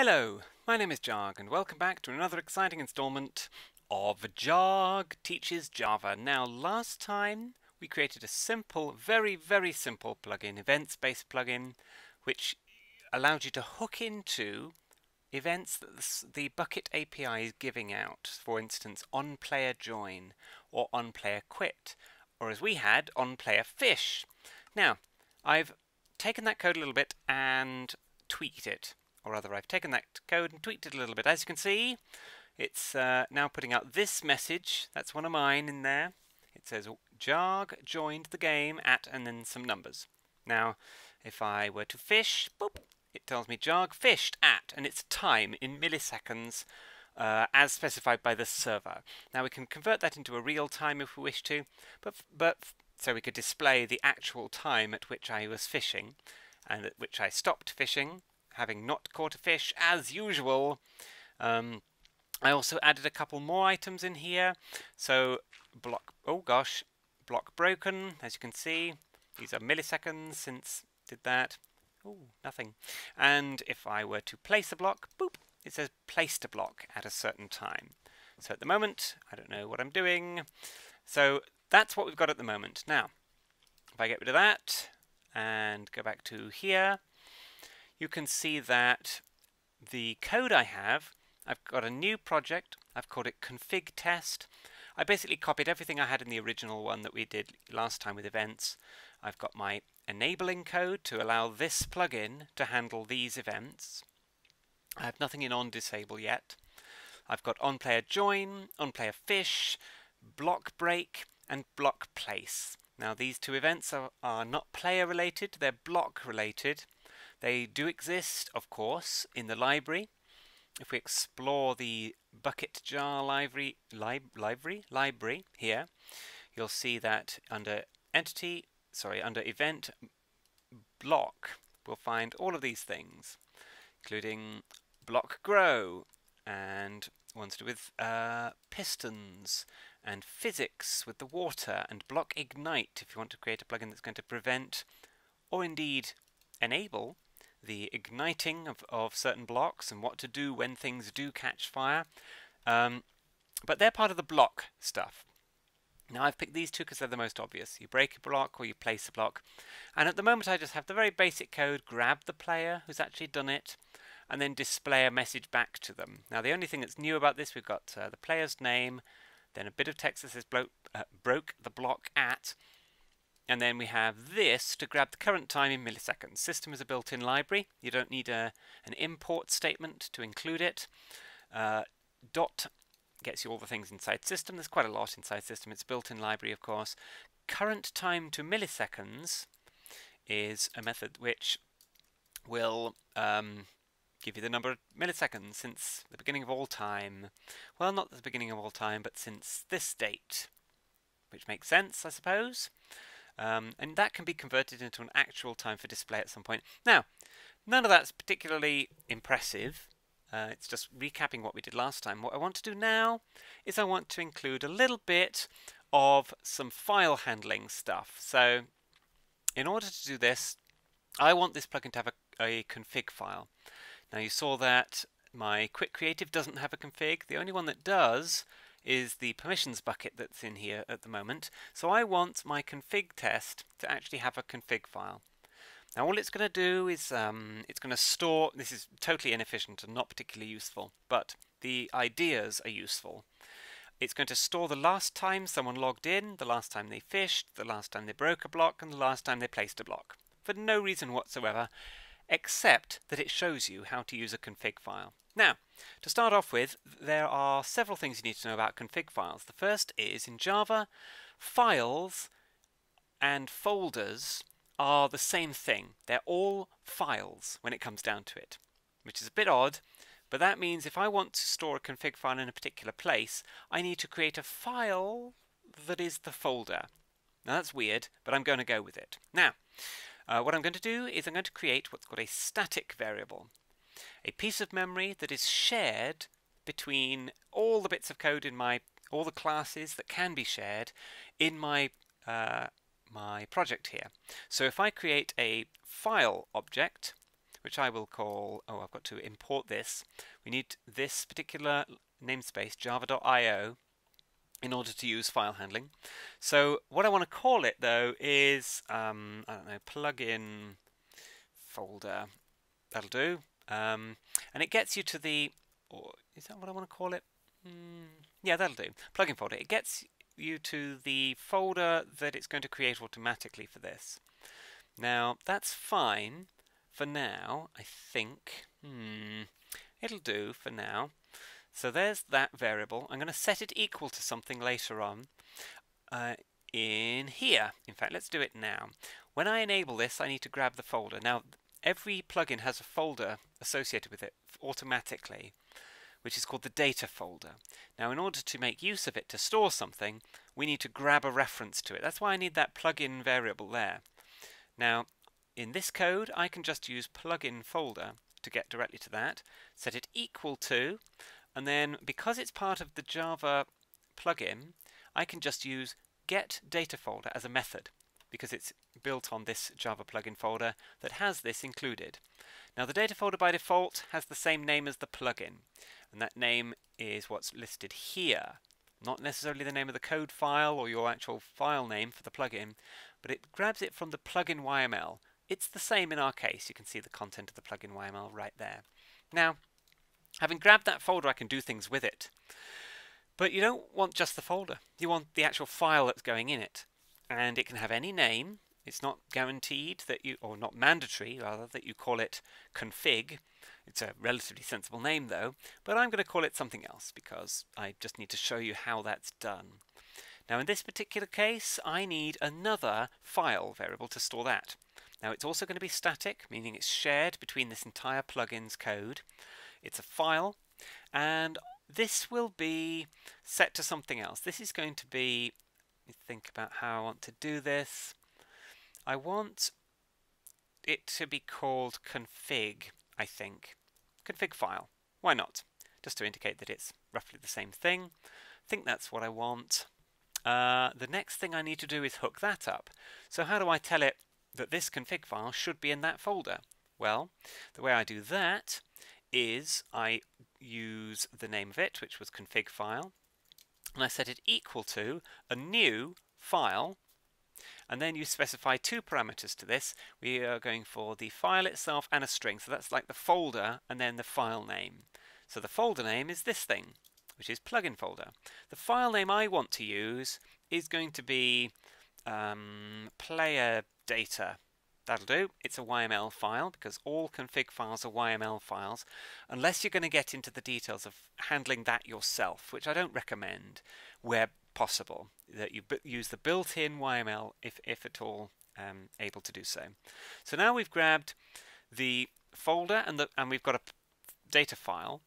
Hello, my name is Jarg and welcome back to another exciting installment of Jarg Teaches Java. Now last time we created a simple, very simple plugin, events-based plugin, which allowed you to hook into events that the Bukkit API is giving out. For instance, onPlayer join or onPlayer quit, or as we had, onPlayer fish. Now, I've taken that code a little bit and tweaked it. Or rather, I've taken that code and tweaked it a little bit. As you can see, it's now putting out this message. That's one of mine in there. It says Jarg joined the game at, and then some numbers. Now, if I were to fish, boop, it tells me Jarg fished at, and it's time in milliseconds as specified by the server. Now we can convert that into a real time if we wish to, but so we could display the actual time at which I was fishing and at which I stopped fishing, having not caught a fish as usual. I also added a couple more items in here. So block broken, as you can see. These are milliseconds since did that. Oh, nothing. And if I were to place a block, boop, it says placed a block at a certain time. So at the moment, I don't know what I'm doing. So that's what we've got at the moment. Now, if I get rid of that and go back to here, you can see that the code I have, I've got a new project. I've called it config test. I basically copied everything I had in the original one that we did last time with events. I've got my enabling code to allow this plugin to handle these events. I have nothing in onDisable yet. I've got onPlayer join, onPlayer fish, block break, and block place. Now these two events are not player related, they're block related. They do exist, of course, in the library. If we explore the Bukkit jar library here, you'll see that under under event block, we'll find all of these things, including block grow and ones to do with pistons and physics with the water, and block ignite if you want to create a plugin that's going to prevent or indeed enable the igniting of certain blocks and what to do when things do catch fire. But they're part of the block stuff. Now I've picked these two because they're the most obvious. You break a block or you place a block. And at the moment I just have the very basic code, grab the player who's actually done it, and then display a message back to them. Now the only thing that's new about this, we've got the player's name, then a bit of text that says broke the block at, and then we have this to grab the current time in milliseconds. System is a built-in library. You don't need an import statement to include it. Dot gets you all the things inside system. There's quite a lot inside system. It's a built-in library, of course. Current time to milliseconds is a method which will give you the number of milliseconds since the beginning of all time. Well, not the beginning of all time, but since this date, which makes sense, I suppose. And that can be converted into an actual time for display at some point. Now, none of that's particularly impressive. It's just recapping what we did last time. What I want to do now is I want to include a little bit of some file handling stuff. So in order to do this, I want this plugin to have a config file. Now you saw that my Quick Creative doesn't have a config. The only one that does is the permissions bucket that's in here at the moment. So I want my config test to actually have a config file. Now all it's going to do is it's going to store, this is totally inefficient and not particularly useful, but the ideas are useful. It's going to store the last time someone logged in, the last time they fished, the last time they broke a block, and the last time they placed a block, for no reason whatsoever, except that it shows you how to use a config file. Now, to start off with, there are several things you need to know about config files. The first is, in Java, files and folders are the same thing. They're all files when it comes down to it, which is a bit odd, but that means if I want to store a config file in a particular place, I need to create a file that is the folder. Now that's weird, but I'm going to go with it. Now, what I'm going to do is I'm going to create what's called a static variable. A piece of memory that is shared between all the bits of code in all the classes that can be shared in my project here. So if I create a file object, which I will call, oh, I've got to import this. We need this particular namespace, java.io, in order to use file handling. So what I want to call it though is, I don't know, plugin folder. That'll do. And it gets you to the, or is that what I want to call it? Yeah, that'll do. Plugin folder. It gets you to the folder that it's going to create automatically for this. Now, that's fine for now, I think. It'll do for now. So there's that variable. I'm going to set it equal to something later on in here. In fact, let's do it now. When I enable this, I need to grab the folder. Now, every plugin has a folder associated with it automatically, which is called the data folder. Now, in order to make use of it to store something, we need to grab a reference to it. That's why I need that plugin variable there. Now, in this code, I can just use plugin folder to get directly to that, set it equal to, and then because it's part of the Java plugin, I can just use get data folder as a method, because it's built on this Java plugin folder that has this included. Now, the data folder by default has the same name as the plugin, and that name is what's listed here. Not necessarily the name of the code file or your actual file name for the plugin, but it grabs it from the plugin YML. It's the same in our case. You can see the content of the plugin YML right there. Now, having grabbed that folder, I can do things with it. But you don't want just the folder. You want the actual file that's going in it. And it can have any name. It's not guaranteed that you, or not mandatory rather, that you call it config. It's a relatively sensible name though, but I'm going to call it something else because I just need to show you how that's done. Now in this particular case, I need another file variable to store that. Now it's also going to be static, meaning it's shared between this entire plugin's code. It's a file, and this will be set to something else. This is going to be, let me think about how I want to do this. I want it to be called config, I think. Config file. Why not? Just to indicate that it's roughly the same thing. I think that's what I want. The next thing I need to do is hook that up. So how do I tell it that this config file should be in that folder? Well, the way I do that is I use the name of it, which was config file, and I set it equal to a new file. And then you specify two parameters to this. We are going for the file itself and a string. So that's like the folder and then the file name. So the folder name is this thing, which is plugin folder. The file name I want to use is going to be player data. That'll do. It's a YML file because all config files are YML files, unless you're going to get into the details of handling that yourself, which I don't recommend where possible, that you use the built-in YML if at all able to do so. So now we've grabbed the folder and we've got a data file,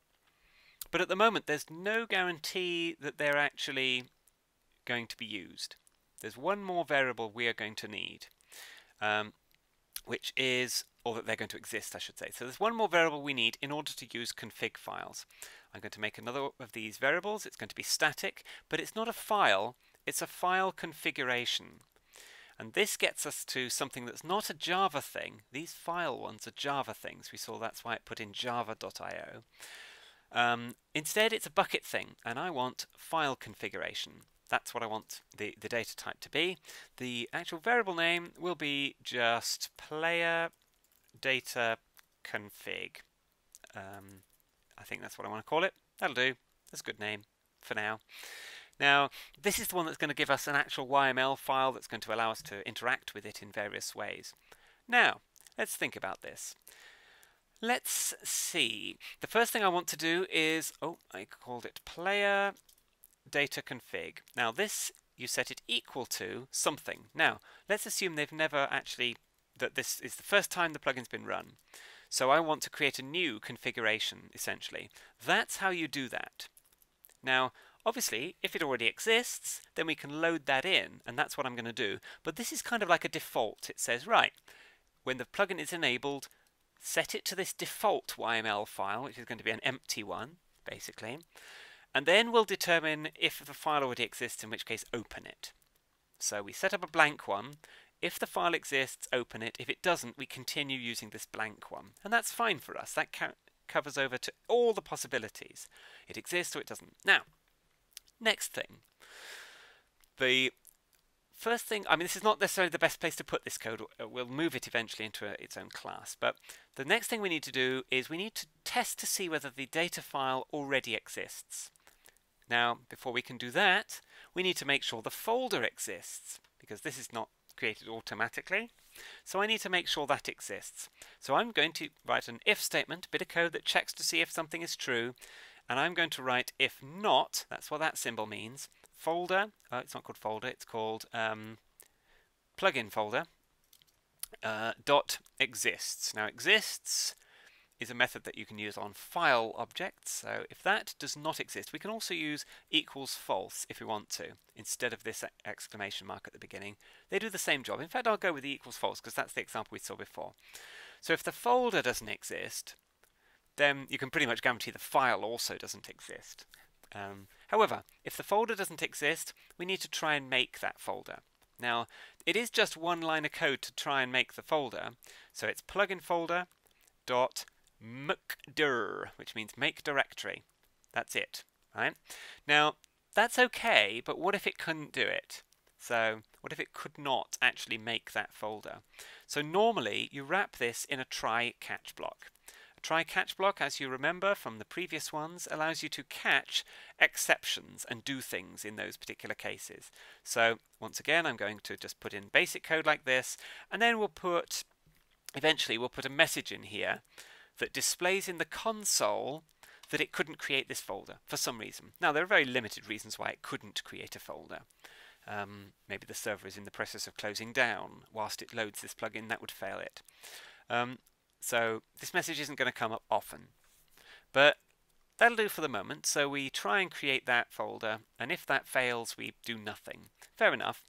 but at the moment there's no guarantee that they're actually going to be used. There's one more variable we are going to need, which is, or that they're going to exist, I should say. So there's one more variable we need in order to use config files. I'm going to make another of these variables. It's going to be static, but it's not a file, it's a file configuration. And this gets us to something that's not a Java thing. These file ones are Java things. We saw that's why it put in java.io. Instead, it's a bucket thing, and I want file configuration. That's what I want the data type to be. The actual variable name will be just player data config. I think that's what I want to call it. That'll do. That's a good name for now. Now, this is the one that's going to give us an actual YML file that's going to allow us to interact with it in various ways. Now, let's think about this. Let's see. The first thing I want to do is, I called it player data config. Now this, you set it equal to something. Now, let's assume they've never actually, that this is the first time the plugin's been run. So I want to create a new configuration, essentially. That's how you do that. Now, obviously, if it already exists, then we can load that in, and that's what I'm going to do. But this is kind of like a default. It says, right, when the plugin is enabled, set it to this default YML file, which is going to be an empty one, basically. And then we'll determine if the file already exists, in which case open it. So we set up a blank one. if the file exists, open it. If it doesn't, we continue using this blank one. And that's fine for us. That covers over to all the possibilities. It exists or it doesn't. Now, next thing. The first thing, I mean, this is not necessarily the best place to put this code. We'll move it eventually into its own class. But the next thing we need to do is we need to test to see whether the data file already exists. Now, before we can do that, we need to make sure the folder exists, because this is not created automatically. So I need to make sure that exists. So I'm going to write an if statement, a bit of code that checks to see if something is true. And I'm going to write if not, that's what that symbol means, folder, it's not called folder, it's called plugin folder, dot exists. Now exists is a method that you can use on file objects. So if that does not exist, we can also use equals false if we want to, instead of this exclamation mark at the beginning. They do the same job. In fact, I'll go with the equals false because that's the example we saw before. So if the folder doesn't exist, then you can pretty much guarantee the file also doesn't exist. However, if the folder doesn't exist, we need to try and make that folder. Now, it is just one line of code to try and make the folder. So it's plugin folder dot mkdir, which means make directory. That's it, right? Now, that's okay, but what if it couldn't do it? So what if it could not actually make that folder? So normally you wrap this in a try-catch block. A try-catch block, as you remember from the previous ones, allows you to catch exceptions and do things in those particular cases. So once again, I'm going to just put in basic code like this, and then eventually we'll put a message in here that displays in the console that it couldn't create this folder for some reason. Now, there are very limited reasons why it couldn't create a folder. Maybe the server is in the process of closing down. Whilst it loads this plugin, that would fail it. So this message isn't going to come up often. But that'll do for the moment. So we try and create that folder, and if that fails, we do nothing. Fair enough.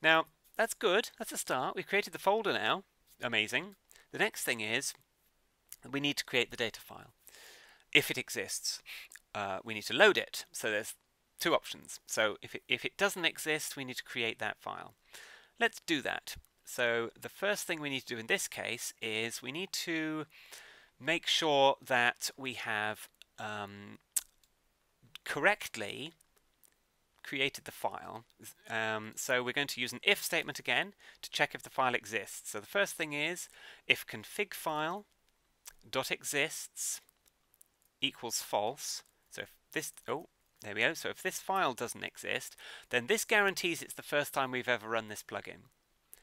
Now, that's good. That's a start. We've created the folder now. Amazing. The next thing is we need to create the data file. If it exists, we need to load it. So there's two options. So if it doesn't exist, we need to create that file. Let's do that. So the first thing we need to do in this case is we need to make sure that we have correctly created the file. So we're going to use an if statement again to check if the file exists. So the first thing is if config file dot exists equals false. So if this, there we go. So if this file doesn't exist, then this guarantees it's the first time we've ever run this plugin.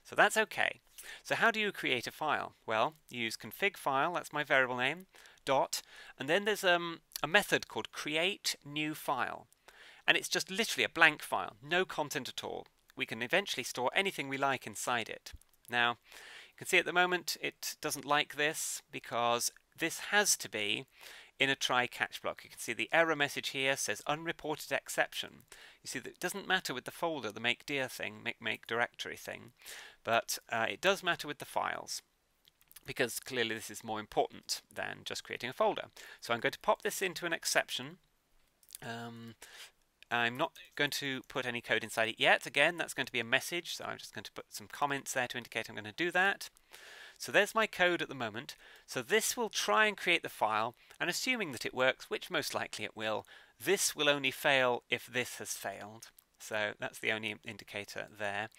So that's okay. So how do you create a file? Well, you use config file, that's my variable name, dot, and then there's a method called create new file. And it's just literally a blank file, no content at all. We can eventually store anything we like inside it. Now, you can see at the moment it doesn't like this because this has to be in a try-catch block. You can see the error message here says unreported exception. You see that it doesn't matter with the folder, the make dir thing, make directory thing, but it does matter with the files, because clearly this is more important than just creating a folder. So I'm going to pop this into an exception. I'm not going to put any code inside it yet. Again, that's going to be a message, so I'm just going to put some comments there to indicate I'm going to do that. So there's my code at the moment. So this will try and create the file, and assuming that it works, which most likely it will, this will only fail if this has failed. So that's the only indicator there.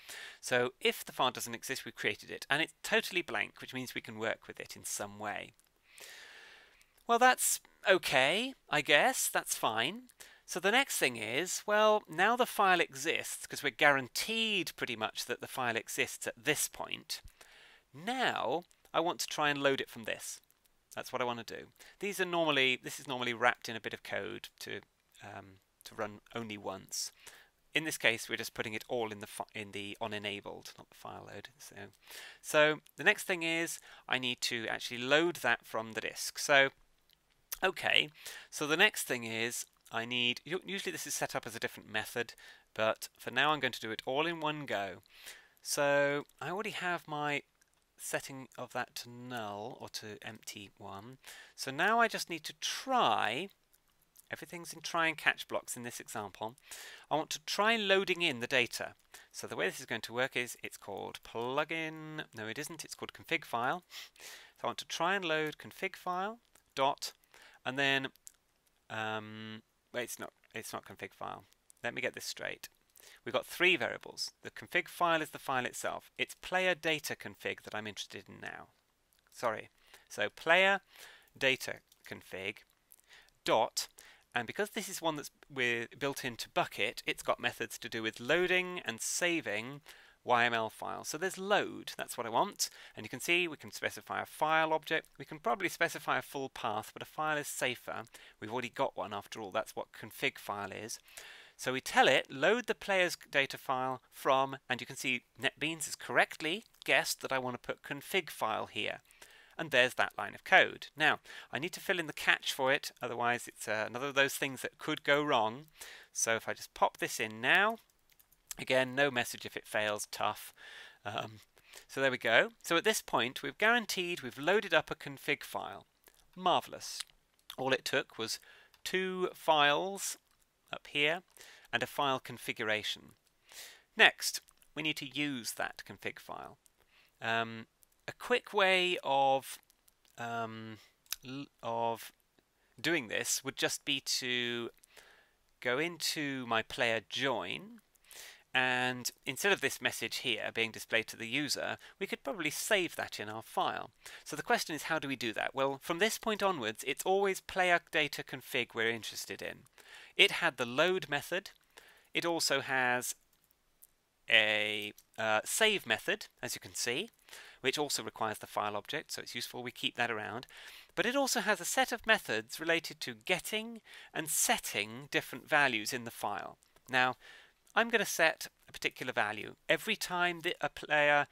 So if the file doesn't exist, we've created it, and it's totally blank, which means we can work with it in some way. Well, that's okay, I guess. That's fine. So the next thing is, well, now the file exists, because we're guaranteed pretty much that the file exists at this point. Now I want to try and load it from this. That's what I want to do. This is normally wrapped in a bit of code to run only once. In this case, we're just putting it all in the on-enabled, not the file load. So the next thing is I need to actually load that from the disk. So okay, so the next thing is I need, usually this is set up as a different method, but for now I'm going to do it all in one go. So I already have my setting of that to null or to empty one. So now I just need to try everything's in try and catch blocks in this example. I want to try loading in the data. So the way this is going to work is it's called plugin, no it isn't, it's called config file. So I want to try and load config file dot, and then wait, it's not config file. Let me get this straight. We've got three variables. The config file is the file itself. It's player data config that I'm interested in now. Sorry. So player data config dot, and because this is one that's built into Bukkit, it's got methods to do with loading and saving YML files. So there's load, that's what I want, and you can see we can specify a file object. We can probably specify a full path, but a file is safer. We've already got one after all. That's what config file is. So we tell it, load the player's data file from, and you can see NetBeans has correctly guessed that I want to put config file here. And there's that line of code. Now, I need to fill in the catch for it, otherwise it's another of those things that could go wrong. So if I just pop this in now, again, no message if it fails, tough. So there we go. So at this point, we've guaranteed we've loaded up a config file. Marvelous. All it took was 2 files up here and a file configuration. Next, we need to use that config file. A quick way of doing this would just be to go into my player join, and instead of this message here being displayed to the user, we could probably save that in our file. So the question is, how do we do that? Well, from this point onwards, it's always player data config we're interested in. It had the load method. It also has a save method, as you can see, which also requires the file object, so it's useful we keep that around. But it also has a set of methods related to getting and setting different values in the file. Now, I'm going to set a particular value. Every time that a player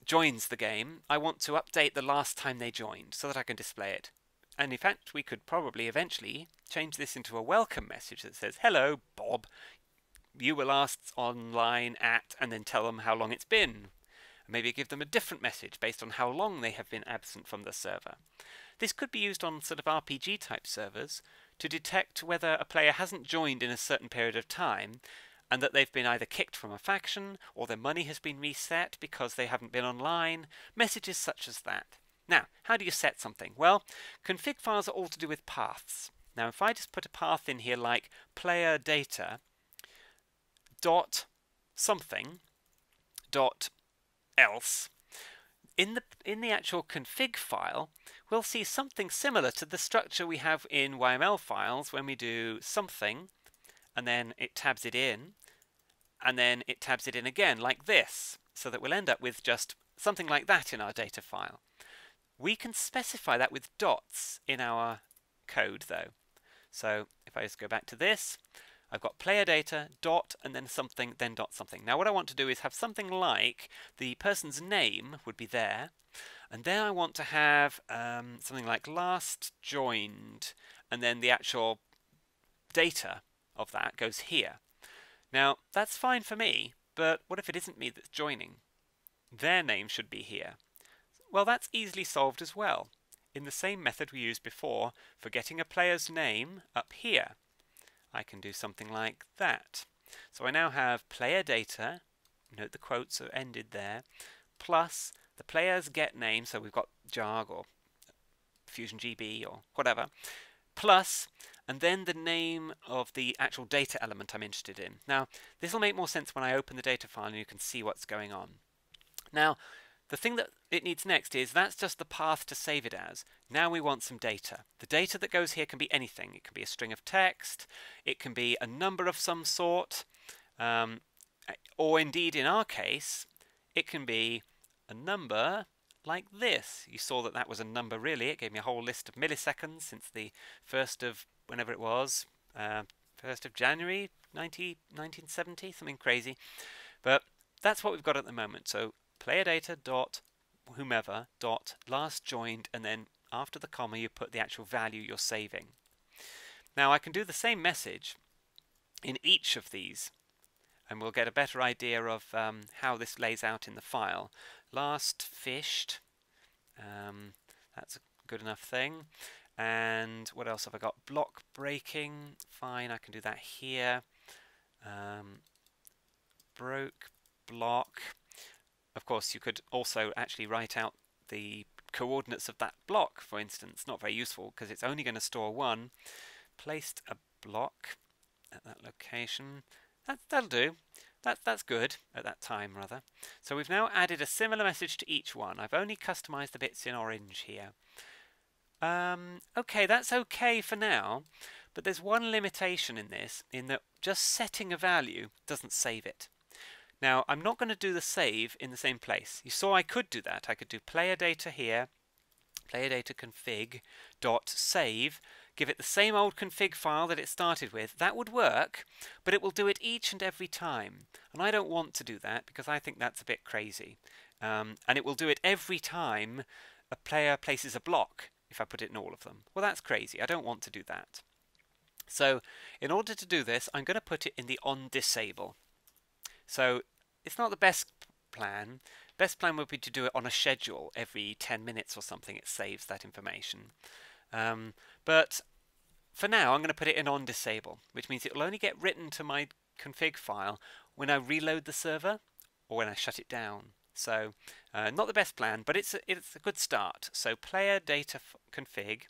joins the game, I want to update the last time they joined so that I can display it. And in fact, we could probably eventually change this into a welcome message that says, "Hello, Bob. You were last online at," and then tell them how long it's been. Maybe give them a different message based on how long they have been absent from the server. This could be used on sort of RPG type servers to detect whether a player hasn't joined in a certain period of time and that they've been either kicked from a faction or their money has been reset because they haven't been online, messages such as that. Now, how do you set something? Well, config files are all to do with paths. Now, if I just put a path in here like player data dot something dot else, in the actual config file, we'll see something similar to the structure we have in YML files when we do something, and then it tabs it in, and then it tabs it in again, like this, so that we'll end up with just something like that in our data file. We can specify that with dots in our code, though. So if I just go back to this, I've got player data, dot, and then something, then dot something. Now what I want to do is have something like the person's name would be there, and then I want to have something like last joined, and then the actual data of that goes here. Now that's fine for me, but what if it isn't me that's joining? Their name should be here. Well, that's easily solved as well, in the same method we used before for getting a player's name up here. I can do something like that. So I now have player data, note the quotes are ended there, plus the player's get name, so we've got JARG or Fusion GB or whatever, plus, and then the name of the actual data element I'm interested in. Now, this will make more sense when I open the data file and you can see what's going on. Now, the thing that it needs next is that's just the path to save it as. Now we want some data. The data that goes here can be anything. It can be a string of text, it can be a number of some sort, or indeed in our case, it can be a number like this. You saw that that was a number really. It gave me a whole list of milliseconds since the 1st of whenever it was, 1st of January 1970, something crazy. But that's what we've got at the moment. So player data dot whomever dot last joined, and then after the comma you put the actual value you're saving. Now I can do the same message in each of these, and we'll get a better idea of how this lays out in the file. Last fished, that's a good enough thing, And what else have I got? Block breaking. Fine, I can do that here. Broke block. Of course, you could also actually write out the coordinates of that block, for instance. Not very useful because it's only going to store 1. Placed a block at that location. That'll do. That's good at that time, rather. So we've now added a similar message to each one. I've only customized the bits in orange here. Okay, that's okay for now, but there's one limitation in this, in that just setting a value doesn't save it. Now, I'm not going to do the save in the same place. You saw I could do that. I could do player data here, player data config dot save, give it the same old config file that it started with. That would work, but it will do it each and every time. And I don't want to do that because I think that's a bit crazy. And it will do it every time a player places a block if I put it in all of them. Well, that's crazy. I don't want to do that. So in order to do this, I'm going to put it in the on disable. So it's not the best plan. Best plan would be to do it on a schedule. Every 10 minutes or something it saves that information. But for now I'm going to put it in on disable, which means it will only get written to my config file when I reload the server or when I shut it down. So not the best plan, but it's a good start. So player data config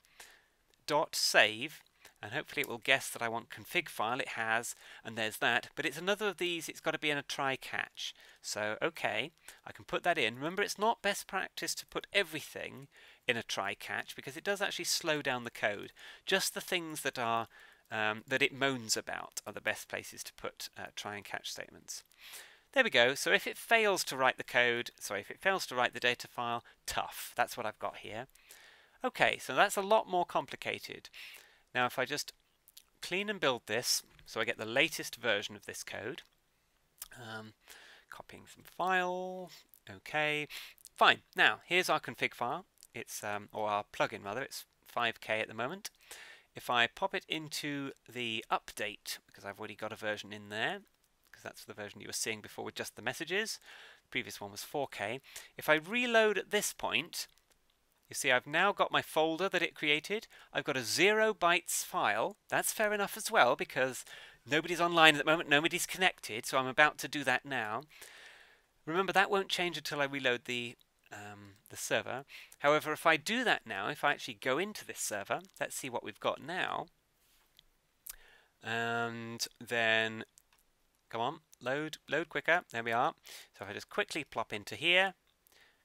dot save, and hopefully it will guess that I want config file. It has, and there's that. But it's another of these. It's got to be in a try catch. So okay, I can put that in. Remember, it's not best practice to put everything in a try catch because it does actually slow down the code. Just the things that are that it moans about are the best places to put try and catch statements. There we go. So if it fails to write the code, sorry, if it fails to write the data file, tough. That's what I've got here. Okay, so that's a lot more complicated. Now if I just clean and build this, so I get the latest version of this code, copying some file, okay, fine. Now here's our config file. It's or our plugin rather. It's 5K at the moment. If I pop it into the update, because I've already got a version in there, because that's the version you were seeing before with just the messages. The previous one was 4K. If I reload at this point, you see I've now got my folder that it created. I've got a 0 bytes file. That's fair enough as well because nobody's online at the moment, nobody's connected, so I'm about to do that now. Remember, that won't change until I reload the server. However, if I do that now, if I actually go into this server, let's see what we've got now. And then come on, load quicker. There we are. So if I just quickly plop into here,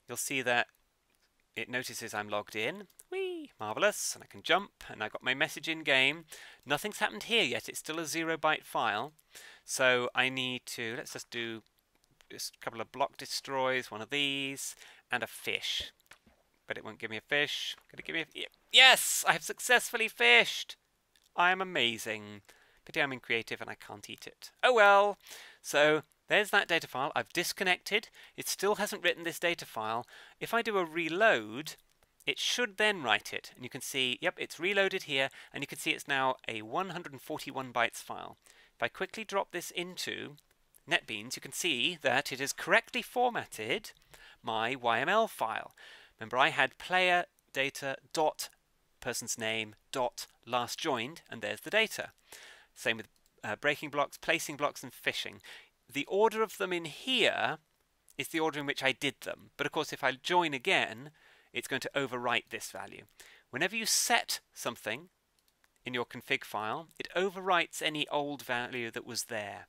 you'll see that it notices I'm logged in. Whee! Marvelous. And I can jump, and I've got my message in game. Nothing's happened here yet. It's still a 0 byte file. So I need to, let's just do just a couple of block destroys, one of these, and a fish. But it won't give me a fish. Gonna give me a, yes! I have successfully fished! I am amazing. Pity I'm in creative and I can't eat it. Oh well! So there's that data file. I've disconnected. It still hasn't written this data file. If I do a reload, it should then write it. And you can see, yep, it's reloaded here. And you can see it's now a 141 bytes file. If I quickly drop this into NetBeans, you can see that it has correctly formatted my YML file. Remember, I had player data dot person's name dot last joined, and there's the data. Same with breaking blocks, placing blocks, and fishing. The order of them in here is the order in which I did them. But of course, if I join again, it's going to overwrite this value. Whenever you set something in your config file, it overwrites any old value that was there.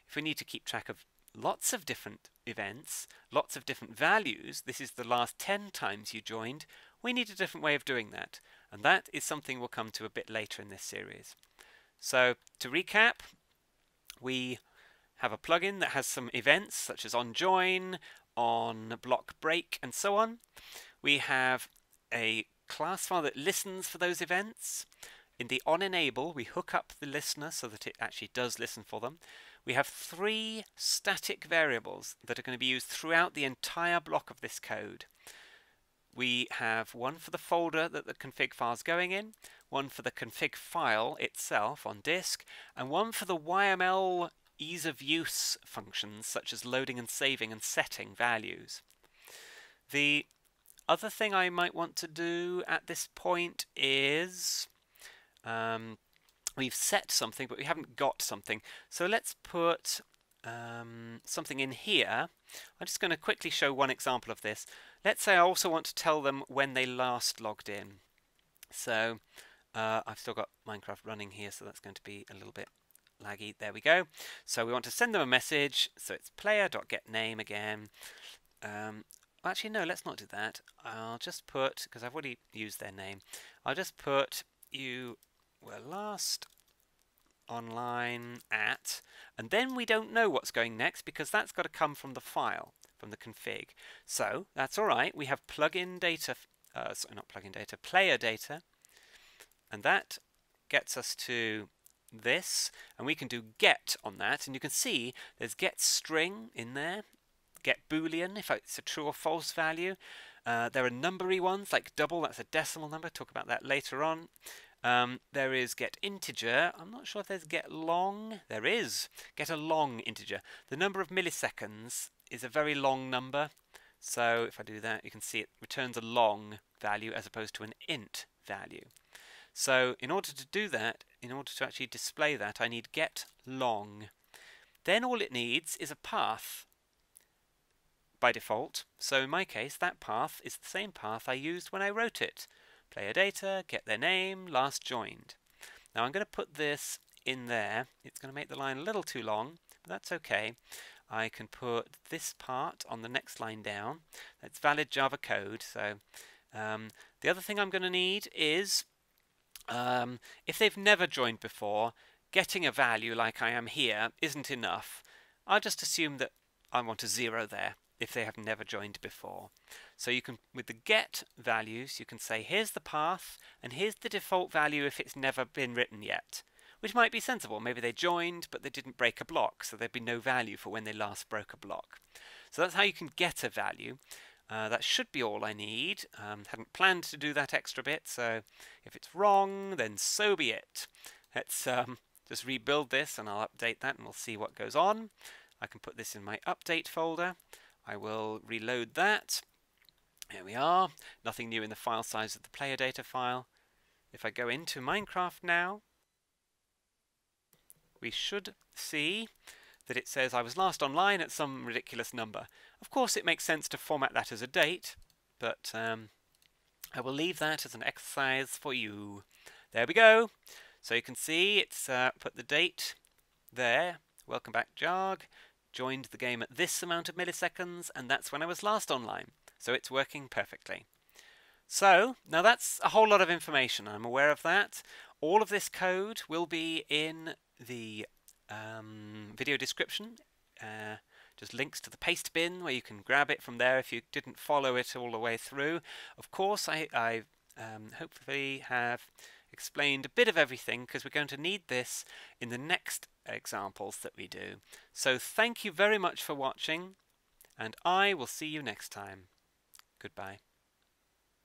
If we need to keep track of lots of different events, lots of different values, this is the last 10 times you joined, we need a different way of doing that. And that is something we'll come to a bit later in this series. So to recap, we have a plugin that has some events such as on join, on block break, and so on. We have a class file that listens for those events. In the on enable, we hook up the listener so that it actually does listen for them. We have 3 static variables that are going to be used throughout the entire block of this code. We have one for the folder that the config file is going in, one for the config file itself on disk, and one for the YML ease of use functions such as loading and saving and setting values. The other thing I might want to do at this point is we've set something, but we haven't got something. So let's put something in here. I'm just going to quickly show one example of this. Let's say I also want to tell them when they last logged in. So I've still got Minecraft running here, so that's going to be a little bit laggy. There we go. So we want to send them a message. So it's player.getName again. Actually, no, let's not do that. I'll just put, because I've already used their name, I'll just put you were last online at, and then we don't know what's going next because that's got to come from the file, from the config. So that's all right. We have plugin data, sorry, not plugin data, player data, and that gets us to this, and we can do get on that, and you can see there's get string in there, get boolean if it's a true or false value. There are numbery ones like double, that's a decimal number, talk about that later on. There is get integer. I'm not sure if there's get long. There is get a long integer. The number of milliseconds is a very long number, so if I do that you can see it returns a long value as opposed to an int value. So in order to do that, in order to actually display that, I need get long. Then all it needs is a path by default. So in my case that path is the same path I used when I wrote it. Player data, get their name, last joined. Now I'm going to put this in there. It's going to make the line a little too long, but that's okay. I can put this part on the next line down. That's valid Java code. So the other thing I'm going to need is if they've never joined before, getting a value like I am here isn't enough. I'll just assume that I want a 0 there if they have never joined before. So you can, with the get values, you can say here's the path and here's the default value if it's never been written yet, which might be sensible. Maybe they joined but they didn't break a block, so there'd be no value for when they last broke a block. So that's how you can get a value. That should be all I need. Hadn't planned to do that extra bit, so if it's wrong, then so be it. Let's just rebuild this and I'll update that and we'll see what goes on. I can put this in my update folder. I will reload that. Here we are. Nothing new in the file size of the player data file. If I go into Minecraft now, we should see that it says I was last online at some ridiculous number. Of course it makes sense to format that as a date, but I will leave that as an exercise for you. There we go. So you can see it's put the date there. Welcome back, Jarg. Joined the game at this amount of milliseconds, and that's when I was last online. So it's working perfectly. So now that's a whole lot of information. I'm aware of that. All of this code will be in the video description. Just links to the paste bin where you can grab it from there if you didn't follow it all the way through. Of course, I hopefully have explained a bit of everything because we're going to need this in the next examples that we do. So thank you very much for watching, and I will see you next time. Goodbye.